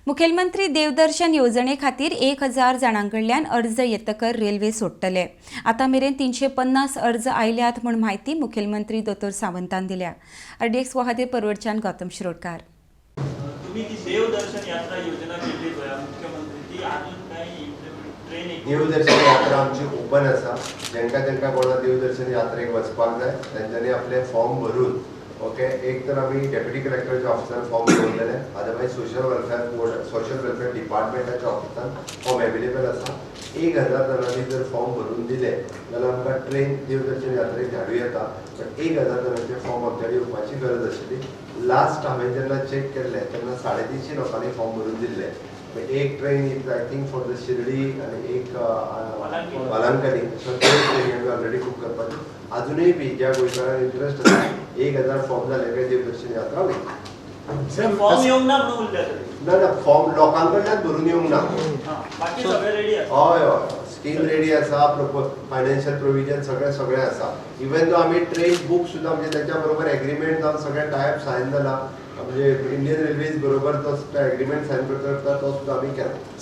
मुखेलमंत्री देवदर्शन येवजणे खातीर 1000 जाणांकडल्यान अर्ज येतकर रेल्वे सोडटले। आता मेरेन 350 अर्ज आयल्यात म्हूण म्हायती मुखेलमंत्री दोतोर सावंतान दिल्या। RDX खातीर परवडच्यान गौतम शिरोडकार। तुम्ही ती देवदर्शन यात्रा योजना केली गोया मुख्यमंत्री ती अजून काही ट्रेन देवदर्शन यात्रा आमची ओपन आसा। जेंका कोणा देवदर्शन यात्रेक वचपाक जाय तांच्यांनी आपले फॉर्म भरून ओके एक तर आम्ही डेप्युटी कलेक्टरचे ऑफिसार फॉर्म दवरलेले, अदरवायज सोशल वेलफेअर डिपार्टमेंटाच्या ऑफिसान फॉर्म अवेलेबल आसा। 1000 जणांनी जर फॉर्म भरून दिले जाल्यार आमकां ट्रेन देवदर्शन यात्रेक धाडूं येता, पण 1000 जणांचे फॉर्म आमच्याकडे येवपाची गरज आशिल्ली। लास्ट हांवें जेन्ना चेक केल्ले तेन्ना 350 लोकांनी फॉर्म भरून दिल्ले। एक train is I think for the Shirdi आणि एक वालांकनी, सो ट्रेन आमी ऑलरेडी बुक करपाची। अजूनही बी ज्या गोंयकारांक इंटरेस्ट आसा 1000 फॉर्म जाले काय देवदर्शन यात्रा वयता। फॉर्म येवंक ना म्हणून उरले ना फॉर्म लोकांकडल्यान भरून येवंक ना, बाकी सगळे रेडी आसा। हय स्कीम रेडी आसा, फायनान्शियल प्रोविजन सगळे आसा। इवन तो आमी ट्रेन बुक सुद्दां म्हणजे त्याच्या बरोबर एग्रीमेंट जावन सगळे टायप सायन जाला, म्हणजे इंडियन रेल्वेज बरोबर तो एग्रीमेंट सायन करता तो सुद्दां आमी केला।